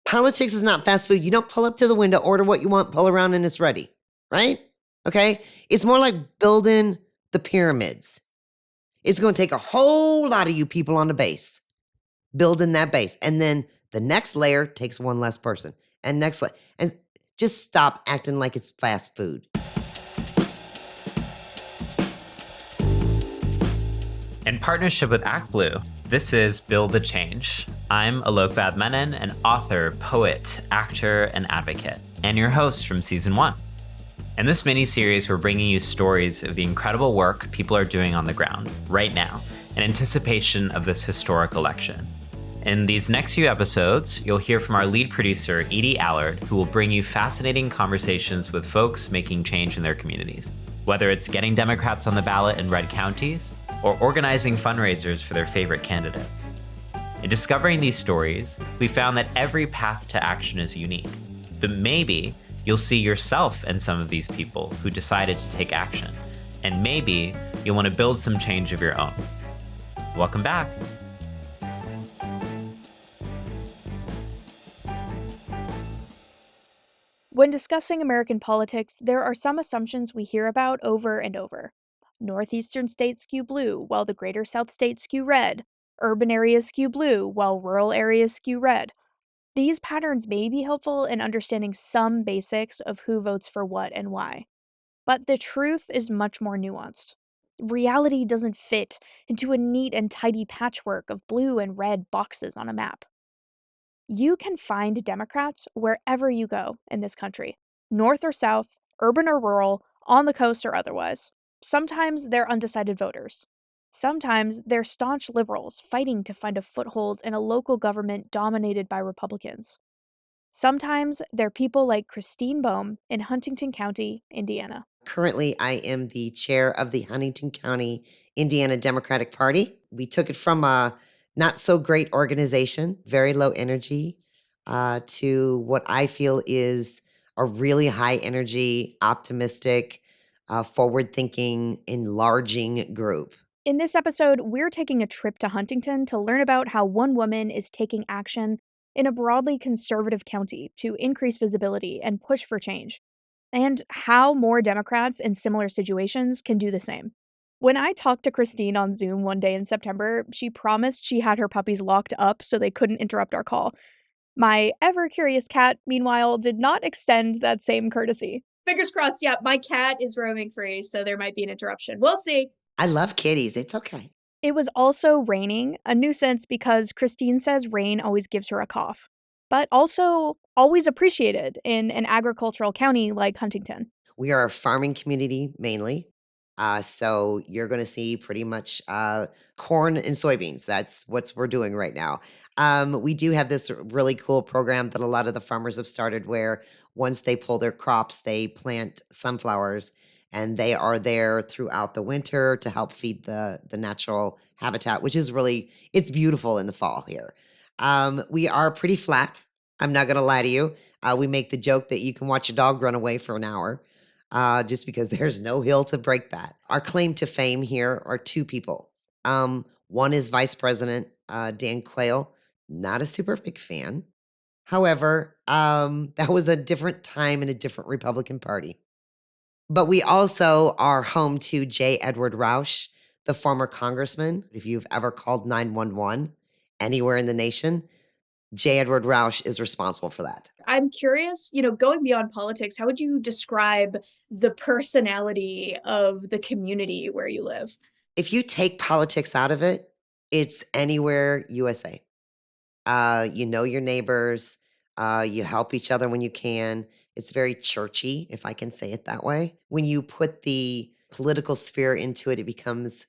Politics is not fast food. You don't pull up to the window, order what you want, pull around, and it's ready, right? Okay? It's more like building the pyramids. It's going to take a whole lot of you people on the base, building that base. And then the next layer takes one less person. And next layer. And just stop acting like it's fast food. In partnership with Act Blue, this is Build the Change. I'm Alok Vadmenon, an author, poet, actor, and advocate, and your host from Season 1. In this mini-series, we're bringing you stories of the incredible work people are doing on the ground right now in anticipation of this historic election. In these next few episodes, you'll hear from our lead producer, Edie Allard, who will bring you fascinating conversations with folks making change in their communities. Whether it's getting Democrats on the ballot in red counties or organizing fundraisers for their favorite candidates. In discovering these stories, we found that every path to action is unique, but maybe you'll see yourself in some of these people who decided to take action, and maybe you'll want to build some change of your own. Welcome back. When discussing American politics, there are some assumptions we hear about over and over. Northeastern states skew blue, while the greater South states skew red. Urban areas skew blue, while rural areas skew red. These patterns may be helpful in understanding some basics of who votes for what and why. But the truth is much more nuanced. Reality doesn't fit into a neat and tidy patchwork of blue and red boxes on a map. You can find Democrats wherever you go in this country, north or south, urban or rural, on the coast or otherwise. Sometimes they're undecided voters. Sometimes they're staunch liberals fighting to find a foothold in a local government dominated by Republicans. Sometimes they're people like Christine Boehm in Huntington County, Indiana. Currently, I am the chair of the Huntington County, Indiana Democratic Party. We took it from a not so great organization, very low energy, to what I feel is a really high energy, optimistic, forward thinking, enlarging group. In this episode, we're taking a trip to Huntington to learn about how one woman is taking action in a broadly conservative county to increase visibility and push for change, and how more Democrats in similar situations can do the same. When I talked to Christine on Zoom one day in September, she promised she had her puppies locked up so they couldn't interrupt our call. My ever-curious cat, meanwhile, did not extend that same courtesy. Fingers crossed, yeah, my cat is roaming free, so there might be an interruption. We'll see. I love kitties. It's okay. It was also raining, a nuisance because Christine says rain always gives her a cough, but also always appreciated in an agricultural county like Huntington. We are a farming community mainly. So you're going to see pretty much corn and soybeans. That's what we're doing right now. We do have this really cool program that a lot of the farmers have started where once they pull their crops, they plant sunflowers and they are there throughout the winter to help feed the natural habitat, which is really, it's beautiful in the fall here. We are pretty flat. I'm not going to lie to you. We make the joke that you can watch a dog run away for an hour just because there's no hill to break that. Our claim to fame here are two people. One is Vice President Dan Quayle, not a super big fan. However, that was a different time in a different Republican Party. But we also are home to J. Edward Roush, the former congressman. If you've ever called 911 anywhere in the nation, J. Edward Roush is responsible for that. I'm curious, going beyond politics, how would you describe the personality of the community where you live? If you take politics out of it, it's anywhere USA. You know your neighbors. You help each other when you can. It's very churchy, if I can say it that way. When you put the political sphere into it, it becomes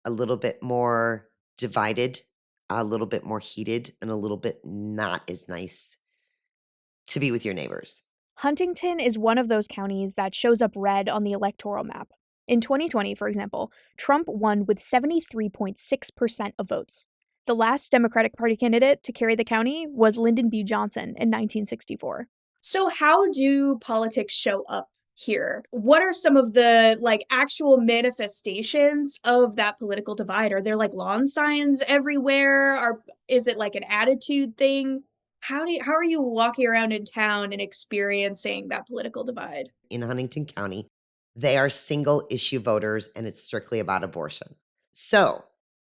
a little bit more divided, a little bit more heated, and a little bit not as nice to be with your neighbors. Huntington is one of those counties that shows up red on the electoral map. In 2020, for example, Trump won with 73.6% of votes. The last Democratic Party candidate to carry the county was Lyndon B. Johnson in 1964. So how do politics show up here? What are some of the actual manifestations of that political divide? Are there lawn signs everywhere? Is it an attitude thing? How are you walking around in town and experiencing that political divide? In Huntington County, they are single issue voters and it's strictly about abortion. So,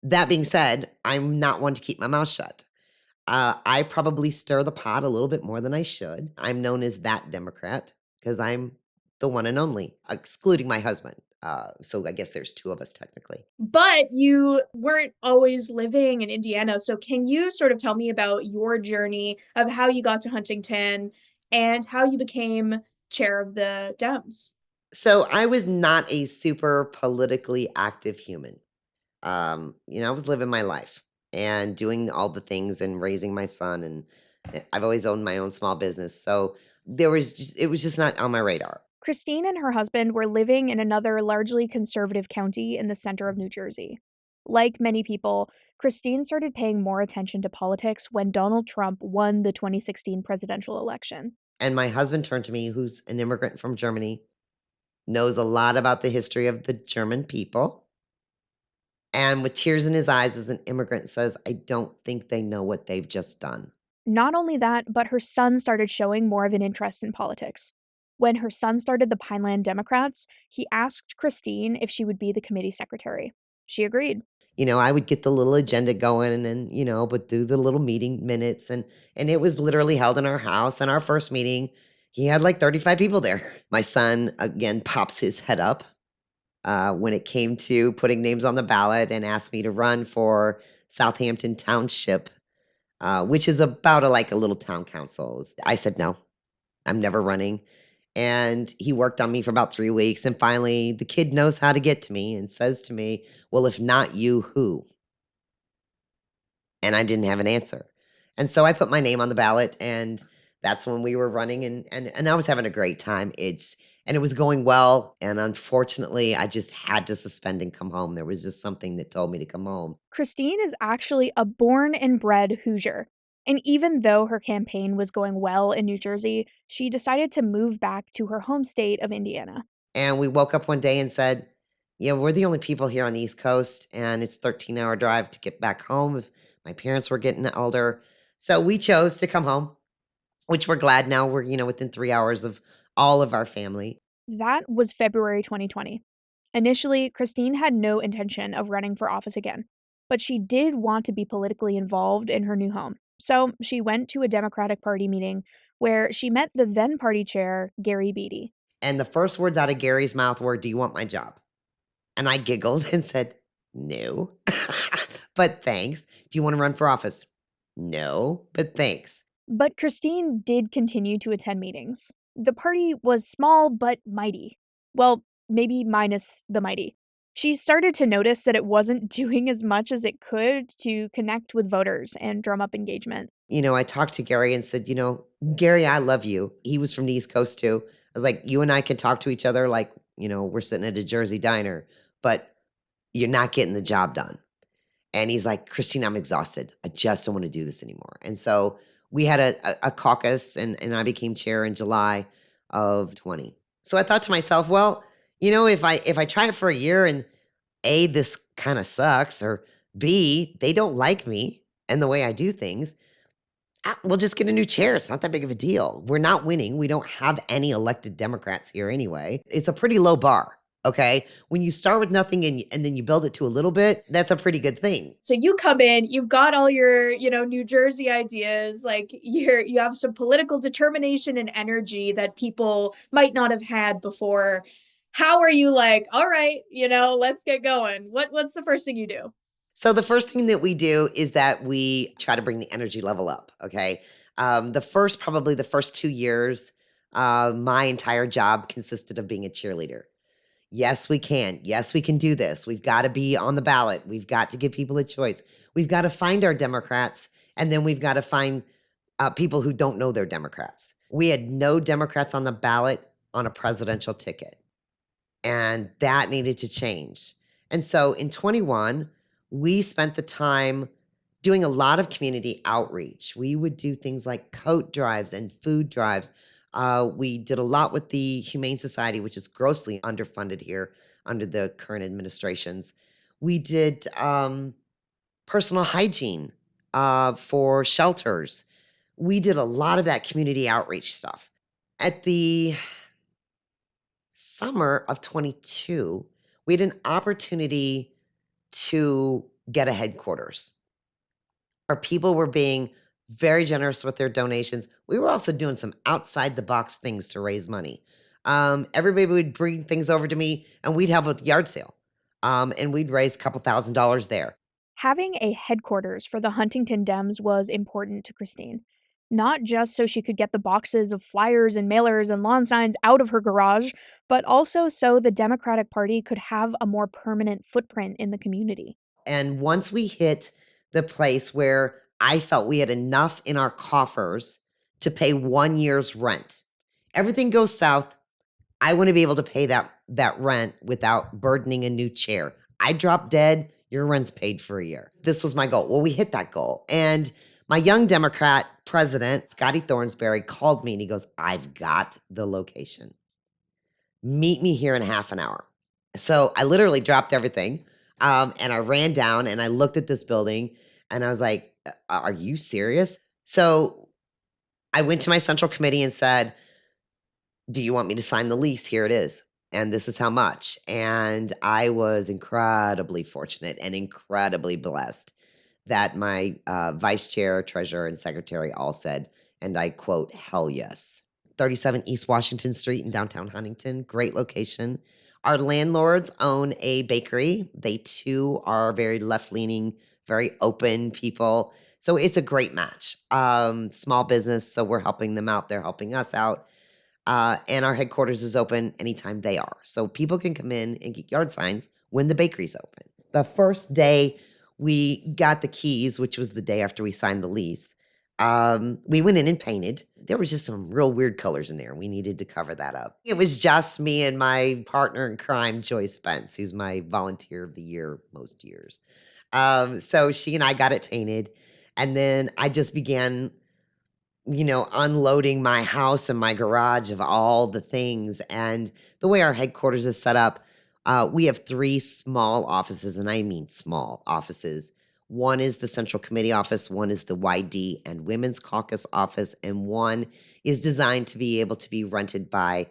that being said, I'm not one to keep my mouth shut. I probably stir the pot a little bit more than I should. I'm known as that Democrat because I'm the one and only, excluding my husband. So I guess there's two of us technically. But you weren't always living in Indiana, so can you sort of tell me about your journey of how you got to Huntington and how you became chair of the Dems? So I was not a super politically active human. I was living my life and doing all the things and raising my son, and I've always owned my own small business. So it was just not on my radar. Christine and her husband were living in another largely conservative county in the center of New Jersey. Like many people, Christine started paying more attention to politics when Donald Trump won the 2016 presidential election. And my husband turned to me, who's an immigrant from Germany, knows a lot about the history of the German people, and with tears in his eyes as an immigrant says, I don't think they know what they've just done. Not only that, but her son started showing more of an interest in politics. When her son started the Pineland Democrats, he asked Christine if she would be the committee secretary. She agreed. I would get the little agenda going but do the little meeting minutes and it was literally held in our house. And our first meeting, he had like 35 people there. My son again pops his head up when it came to putting names on the ballot and asked me to run for Southampton Township, which is about like a little town council. I said no, I'm never running. And he worked on me for about 3 weeks. And finally, the kid knows how to get to me and says to me, well, if not you, who? And I didn't have an answer. And so I put my name on the ballot. And that's when we were running. And I was having a great time. And it was going well. And unfortunately, I just had to suspend and come home. There was just something that told me to come home. Christine is actually a born and bred Hoosier. And even though her campaign was going well in New Jersey, she decided to move back to her home state of Indiana. And we woke up one day and said, yeah, we're the only people here on the East Coast, and it's 13-hour drive to get back home if my parents were getting older. So we chose to come home, which we're glad now we're, within 3 hours of all of our family. That was February 2020. Initially, Christine had no intention of running for office again, but she did want to be politically involved in her new home. So she went to a Democratic Party meeting where she met the then party chair, Gary Beatty. And the first words out of Gary's mouth were, do you want my job? And I giggled and said, no, but thanks. Do you want to run for office? No, but thanks. But Christine did continue to attend meetings. The party was small but mighty. Well, maybe minus the mighty. She started to notice that it wasn't doing as much as it could to connect with voters and drum up engagement. I talked to Gary and said, Gary, I love you. He was from the East Coast too. I was like, you and I can talk to each other like, we're sitting at a Jersey diner, but you're not getting the job done. And he's like, Christine, I'm exhausted. I just don't want to do this anymore. And so we had a caucus and I became chair in July of 20. So I thought to myself, well, if I try it for a year and A, this kind of sucks, or B, they don't like me and the way I do things, we'll just get a new chair. It's not that big of a deal. We're not winning. We don't have any elected Democrats here anyway. It's a pretty low bar. Okay. When you start with nothing and then you build it to a little bit, that's a pretty good thing. So you come in, you've got all your, New Jersey ideas, like you have some political determination and energy that people might not have had before. How are you like, all right, let's get going? What's the first thing you do? So the first thing that we do is that we try to bring the energy level up. Okay. Probably the first 2 years, my entire job consisted of being a cheerleader. Yes, we can. Yes, we can do this. We've got to be on the ballot. We've got to give people a choice. We've got to find our Democrats, and then we've got to find people who don't know they're Democrats. We had no Democrats on the ballot on a presidential ticket, and that needed to change. And so in 21, we spent the time doing a lot of community outreach. We would do things like coat drives and food drives. We did a lot with the Humane Society, which is grossly underfunded here under the current administrations. We did personal hygiene for shelters. We did a lot of that community outreach stuff. At the summer of 22, we had an opportunity to get a headquarters. Our people were being very generous with their donations. We were also doing some outside the box things to raise money. Everybody would bring things over to me and we'd have a yard sale. And we'd raise a couple $1,000s there. Having a headquarters for the Huntington Dems was important to Christine, not just so she could get the boxes of flyers and mailers and lawn signs out of her garage, but also so the Democratic Party could have a more permanent footprint in the community. And once we hit the place where I felt we had enough in our coffers to pay 1 year's rent, everything goes south. I want to be able to pay that rent without burdening a new chair. I drop dead, your rent's paid for a year. This was my goal. Well, we hit that goal. And my young Democrat president, Scotty Thornsberry, called me and he goes, I've got the location. Meet me here in half an hour. So I literally dropped everything. And I ran down and I looked at this building and I was like, Are you serious? So I went to my central committee and said, do you want me to sign the lease? Here it is. And this is how much. And I was incredibly fortunate and incredibly blessed that my vice chair, treasurer, and secretary all said, and I quote, hell yes. 37 East Washington Street in downtown Huntington, great location. Our landlords own a bakery. They too are very left leaning, very open people. So it's a great match. Small business. So we're helping them out. They're helping us out. And our headquarters is open anytime they are. So people can come in and get yard signs when the bakery's open. The first day we got the keys, which was the day after we signed the lease, we went in and painted. There was just some real weird colors in there. We needed to cover that up. It was just me and my partner in crime, Joy Spence, who's my volunteer of the year most years. So she and I got it painted. And then I just began unloading my house and my garage of all the things. And the way our headquarters is set up, we have three small offices, and I mean small offices. One is the Central Committee office, one is the YD and Women's Caucus office, and one is designed to be able to be rented by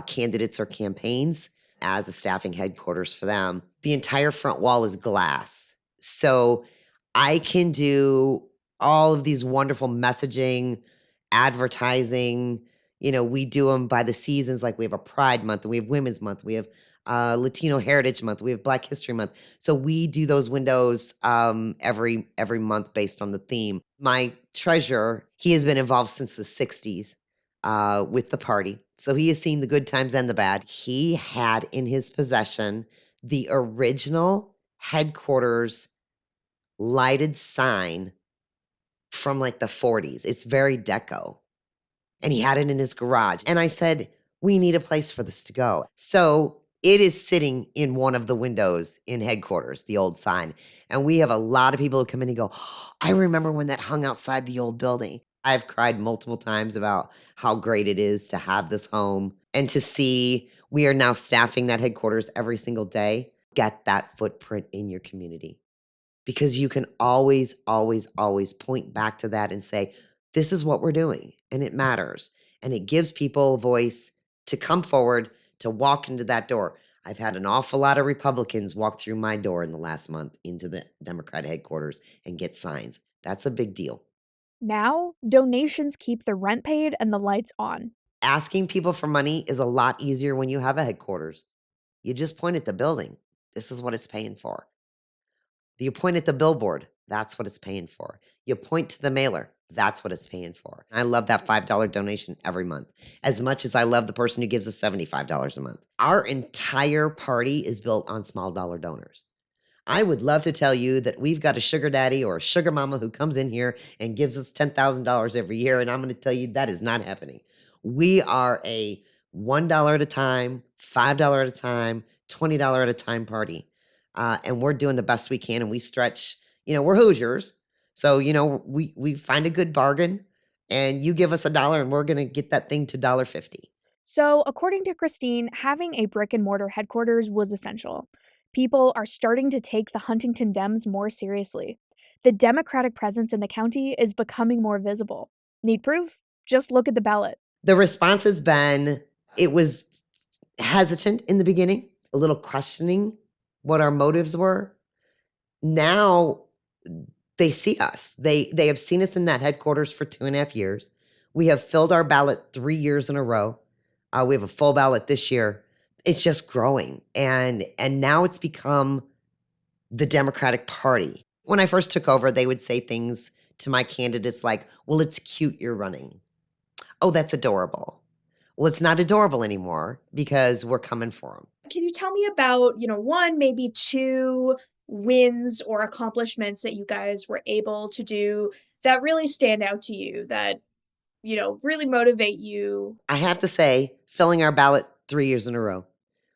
candidates or campaigns as a staffing headquarters for them. The entire front wall is glass. So I can do all of these wonderful messaging, advertising. We do them by the seasons. Like we have a Pride Month, and we have Women's Month, we have Latino Heritage Month, we have Black History Month. So we do those windows every month based on the theme. My treasurer, he has been involved since the '60s with the party, so he has seen the good times and the bad. He had in his possession the original headquarters lighted sign from like the '40s. It's very deco. And he had it in his garage. And I said, we need a place for this to go. So it is sitting in one of the windows in headquarters, the old sign. And we have a lot of people who come in and go, I remember when that hung outside the old building. I've cried multiple times about how great it is to have this home and to see we are now staffing that headquarters every single day. Get that footprint in your community, because you can always, always, always point back to that and say, this is what we're doing, and it matters. And it gives people a voice to come forward, to walk into that door. I've had an awful lot of Republicans walk through my door in the last month into the Democrat headquarters and get signs. That's a big deal. Now, donations keep the rent paid and the lights on. Asking people for money is a lot easier when you have a headquarters. You just point at the building. This is what it's paying for. You point at the billboard, that's what it's paying for. You point to the mailer, that's what it's paying for. I love that $5 donation every month, as much as I love the person who gives us $75 a month. Our entire party is built on small dollar donors. I would love to tell you that we've got a sugar daddy or a sugar mama who comes in here and gives us $10,000 every year, and I'm going to tell you that is not happening. We are a $1 at a time, $5 at a time, $20 at a time party. And we're doing the best we can, and we stretch, we're Hoosiers. So, we find a good bargain, and you give us $1 and we're going to get that thing to $1.50. So, according to Christine, having a brick and mortar headquarters was essential. People are starting to take the Huntington Dems more seriously. The Democratic presence in the county is becoming more visible. Need proof? Just look at the ballot. The response has been it was hesitant in the beginning, a little questioning what our motives were. Now they see us. They have seen us in that headquarters for 2.5 years. We have filled our ballot 3 years in a row. We have a full ballot this year. It's just growing, and now it's become the Democratic Party. When I first took over, they would say things to my candidates like, "Well, it's cute you're running. Oh, that's adorable." Well, it's not adorable anymore because we're coming for them. Can you tell me about, one, maybe two wins or accomplishments that you guys were able to do that really stand out to you, that, really motivate you? I have to say, filling our ballot 3 years in a row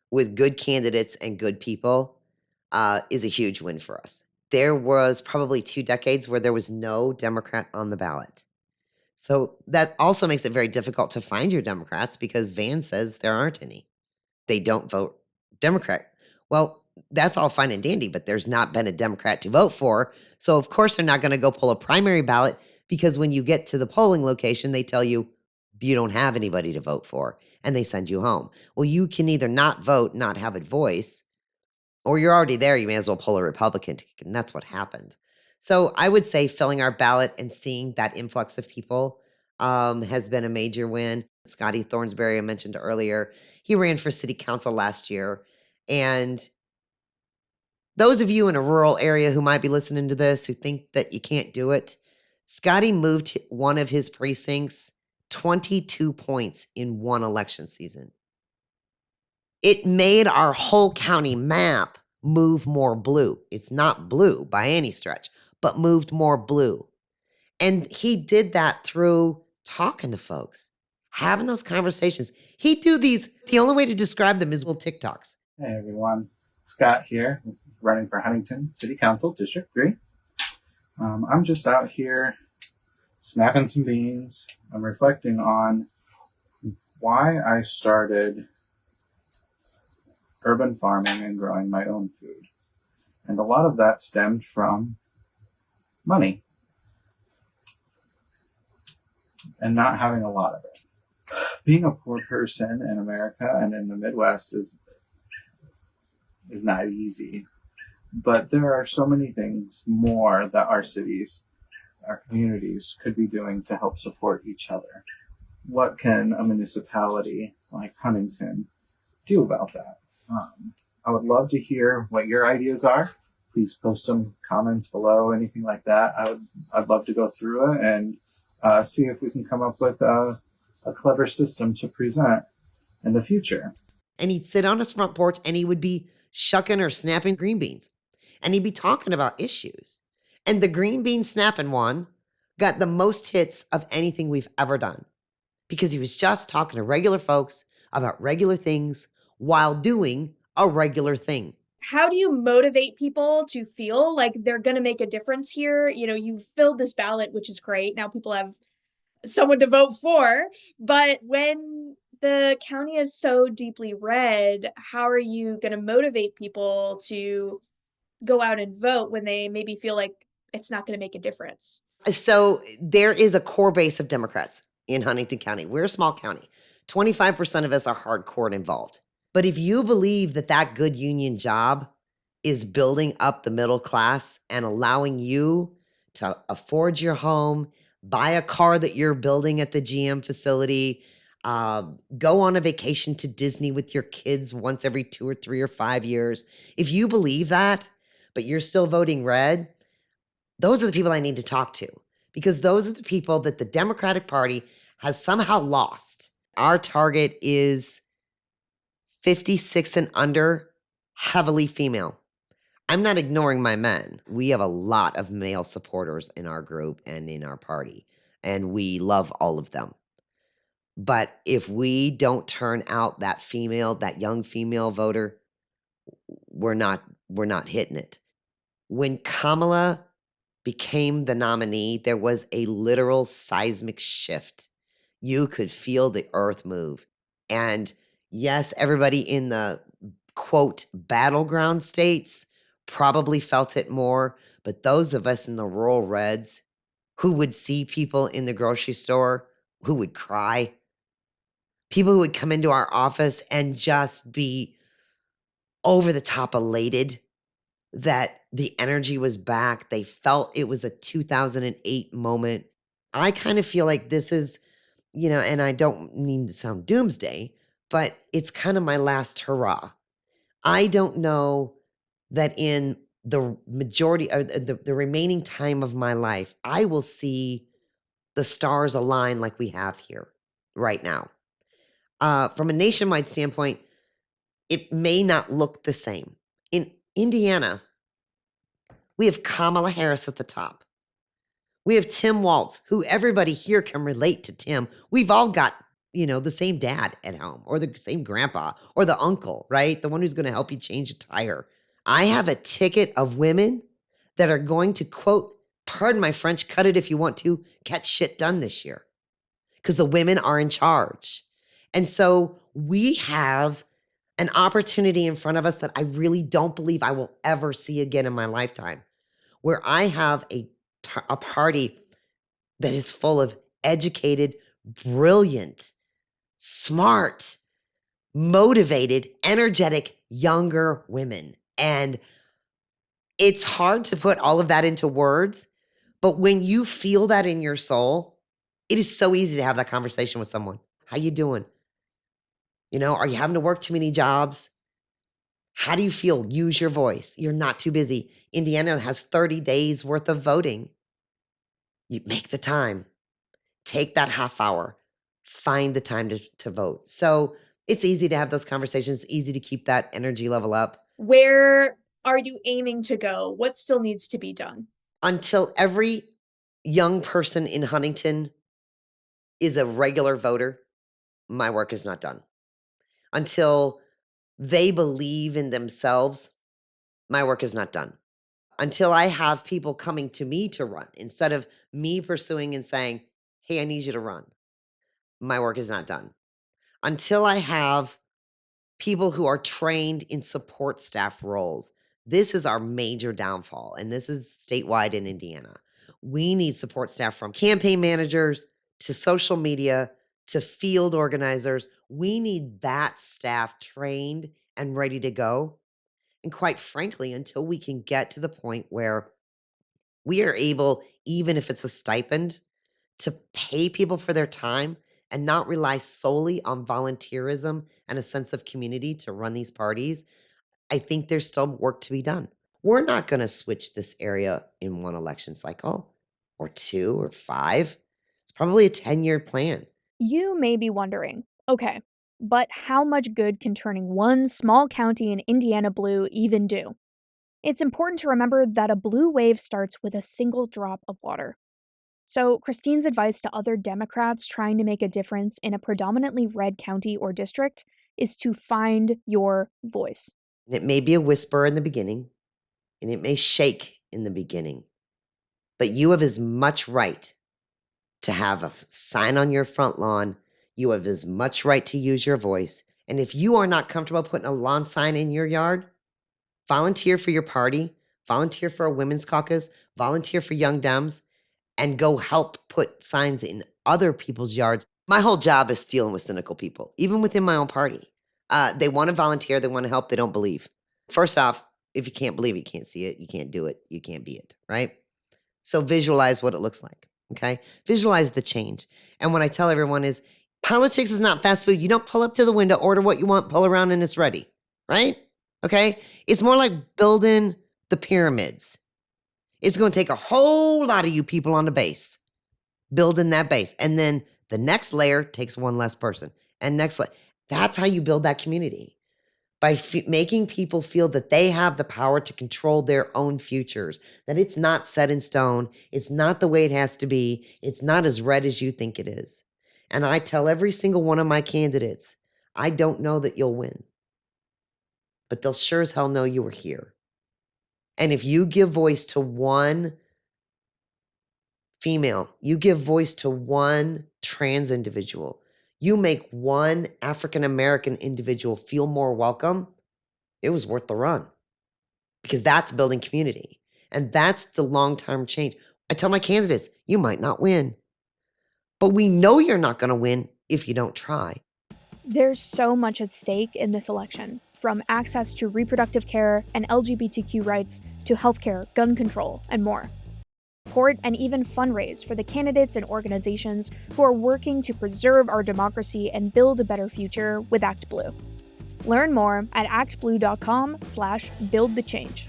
with good candidates and good people is a huge win for us. There was probably 2 decades where there was no Democrat on the ballot. So that also makes it very difficult to find your Democrats because Van says there aren't any. They don't vote Democrat. Well, that's all fine and dandy, but there's not been a Democrat to vote for. So, of course, they're not going to go pull a primary ballot because when you get to the polling location, they tell you you don't have anybody to vote for and they send you home. Well, you can either not vote, not have a voice, or you're already there. You may as well pull a Republican ticket. And that's what happened. So, I would say filling our ballot and seeing that influx of people has been a major win. Scotty Thornsberry, I mentioned earlier, he ran for city council last year. And those of you in a rural area who might be listening to this who think that you can't do it, Scotty moved one of his precincts 22 points in one election season. It made our whole county map move more blue. It's not blue by any stretch, but moved more blue. And he did that through talking to folks, having those conversations. He'd do these, the only way to describe them is little TikToks. Hey everyone, Scott here, running for Huntington City Council, District 3. I'm just out here snapping some beans. I'm reflecting on why I started urban farming and growing my own food. And a lot of that stemmed from money and not having a lot of it. Being a poor person in America and in the Midwest is not easy, but there are so many things more that our cities, our communities could be doing to help support each other. What can a municipality like Huntington do about that? I would love to hear what your ideas are. Please post some comments below, anything like that. I'd love to go through it and see if we can come up with a clever system to present in the future. And he'd sit on his front porch and he would be shucking or snapping green beans. And he'd be talking about issues. And the green bean snapping one got the most hits of anything we've ever done because he was just talking to regular folks about regular things while doing a regular thing. How do you motivate people to feel like they're going to make a difference here? You've filled this ballot, which is great. Now people have someone to vote for. But when the county is so deeply red, how are you going to motivate people to go out and vote when they maybe feel like it's not going to make a difference? So there is a core base of Democrats in Huntington County. We're a small county. 25% of us are hardcore and involved. But if you believe that that good union job is building up the middle class and allowing you to afford your home, buy a car that you're building at the GM facility, go on a vacation to Disney with your kids once every 2 or 3 or 5 years, if you believe that, but you're still voting red, those are the people I need to talk to because those are the people that the Democratic Party has somehow lost. Our target is 56 and under, heavily female. I'm not ignoring my men. We have a lot of male supporters in our group and in our party, and we love all of them. But if we don't turn out that female, that young female voter, we're not hitting it. When Kamala became the nominee, there was a literal seismic shift. You could feel the earth move. And yes, everybody in the quote battleground states probably felt it more, but those of us in the rural reds, who would see people in the grocery store who would cry, people who would come into our office and just be over the top elated that the energy was back. They felt it was a 2008 moment. I kind of feel like this is, and I don't mean to sound doomsday, but it's kind of my last hurrah. I don't know that in the majority of the remaining time of my life, I will see the stars align like we have here right now. From a nationwide standpoint, it may not look the same. In Indiana, we have Kamala Harris at the top. We have Tim Walz, who everybody here can relate to Tim. We've all got, the same dad at home or the same grandpa or the uncle, right? The one who's going to help you change a tire. I have a ticket of women that are going to quote, pardon my French, cut it if you want to, get shit done this year because the women are in charge. And so we have an opportunity in front of us that I really don't believe I will ever see again in my lifetime, where I have a party that is full of educated, brilliant, smart, motivated, energetic, younger women. And it's hard to put all of that into words, but when you feel that in your soul, it is so easy to have that conversation with someone. How you doing? Are you having to work too many jobs? How do you feel? Use your voice. You're not too busy. Indiana has 30 days worth of voting. You make the time. Take that half hour. Find the time to vote. So it's easy to have those conversations, easy to keep that energy level up. Where are you aiming to go? What still needs to be done? Until every young person in Huntington is a regular voter, my work is not done. Until they believe in themselves, my work is not done. Until I have people coming to me to run instead of me pursuing and saying, hey, I need you to run, my work is not done. Until I have people who are trained in support staff roles, this is our major downfall. And this is statewide in Indiana. We need support staff from campaign managers to social media to field organizers. We need that staff trained and ready to go. And quite frankly, until we can get to the point where we are able, even if it's a stipend, to pay people for their time and not rely solely on volunteerism and a sense of community to run these parties, I think there's still work to be done. We're not going to switch this area in one election cycle or 2 or 5. It's probably a 10-year plan. You may be wondering, okay, but how much good can turning one small county in Indiana blue even do? It's important to remember that a blue wave starts with a single drop of water. So, Christine's advice to other Democrats trying to make a difference in a predominantly red county or district is to find your voice. And it may be a whisper in the beginning, and it may shake in the beginning, but you have as much right to have a sign on your front lawn. You have as much right to use your voice. And if you are not comfortable putting a lawn sign in your yard, volunteer for your party, volunteer for a women's caucus, volunteer for Young Dems, and go help put signs in other people's yards. My whole job is dealing with cynical people, even within my own party. They want to volunteer. They want to help. They don't believe. First off, if you can't believe it, you can't see it, you can't do it, you can't be it, right? So visualize what it looks like, okay? Visualize the change. And what I tell everyone is politics is not fast food. You don't pull up to the window, order what you want, pull around, and it's ready, right? Okay? It's more like building the pyramids. It's going to take a whole lot of you people on the base, building that base. And then the next layer takes one less person. And next layer. That's how you build that community. By making people feel that they have the power to control their own futures, that it's not set in stone. It's not the way it has to be. It's not as red as you think it is. And I tell every single one of my candidates, I don't know that you'll win, but they'll sure as hell know you were here. And if you give voice to one female, you give voice to one trans individual, you make one African-American individual feel more welcome, it was worth the run. Because that's building community. And that's the long-term change. I tell my candidates, you might not win. But we know you're not going to win if you don't try. There's so much at stake in this election, from access to reproductive care and LGBTQ rights to healthcare, gun control, and more. Support and even fundraise for the candidates and organizations who are working to preserve our democracy and build a better future with Act Blue. Learn more at actblue.com/buildthechange.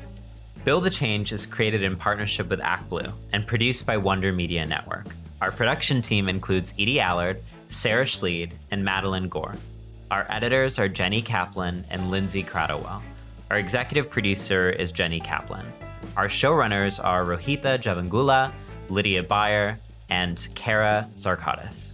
Build the Change is created in partnership with Act Blue and produced by Wonder Media Network. Our production team includes Edie Allard, Sarah Schleed, and Madeline Gore. Our editors are Jenny Kaplan and Lindsay Cradowell. Our executive producer is Jenny Kaplan. Our showrunners are Rohitha Javangula, Lydia Bayer, and Kara Zarkatis.